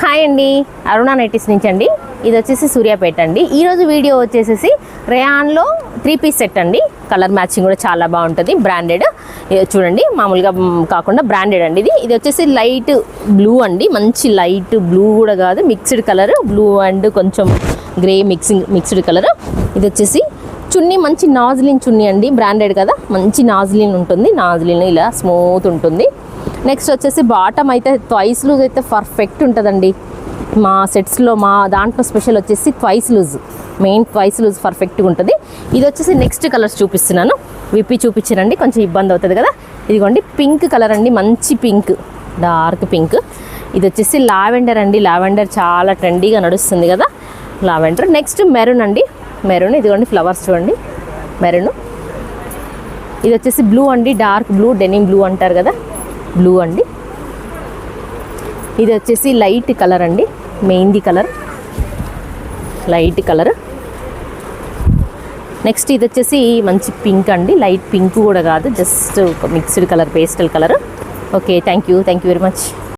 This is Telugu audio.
హాయ్ అండి, అరుణ నైటీస్ నుంచి అండి. ఇది వచ్చేసి సూర్యాపేట అండి. ఈరోజు వీడియో వచ్చేసి రేయాన్లో 3 పీస్ సెట్ అండి. కలర్ మ్యాచింగ్ కూడా చాలా బాగుంటుంది. బ్రాండెడ్ చూడండి, మామూలుగా కాకుండా బ్రాండెడ్ అండి. ఇది వచ్చేసి లైట్ బ్లూ అండి, మంచి లైట్ బ్లూ కూడా కాదు, మిక్స్డ్ కలర్, బ్లూ అండ్ కొంచెం గ్రే మిక్స్డ్ కలర్. ఇది వచ్చేసి చున్నీ మంచి నాజ్లిన్ చున్నీ అండి, బ్రాండెడ్ కదా, మంచి నాజ్లిన్ ఉంటుంది. నాజ్లిన్ ఇలా స్మూత్ ఉంటుంది. నెక్స్ట్ వచ్చేసి బాటమ్ అయితే ట్వైస్ లూజ్ అయితే పర్ఫెక్ట్ ఉంటుందండి. మా సెట్స్లో మా దాంట్లో స్పెషల్ వచ్చేసి twice loose, main twice loose పర్ఫెక్ట్గా ఉంటుంది. ఇది వచ్చేసి నెక్స్ట్ కలర్స్ చూపిస్తున్నాను. విప్పి చూపించానండి, కొంచెం ఇబ్బంది అవుతుంది కదా. ఇదిగోండి పింక్ కలర్ అండి, మంచి పింక్, డార్క్ పింక్. ఇది వచ్చేసి లావెండర్ అండి. లావెండర్ చాలా ట్రెండీగా నడుస్తుంది కదా, లావెండర్. నెక్స్ట్ మెరూన్ అండి, మెరూన్. ఇదిగోండి ఫ్లవర్స్ చూడండి, మెరూన్. ఇది వచ్చేసి బ్లూ అండి, డార్క్ బ్లూ, డెనిమ్ బ్లూ అంటారు కదా, బ్లూ అండి. ఇది వచ్చేసి లైట్ కలర్ అండి, mehndi colour, light colour. Next ఇది వచ్చేసి మంచి పింక్ అండి, లైట్ పింక్ కూడా కాదు, just mixed colour, pastel colour. Okay, thank you very much.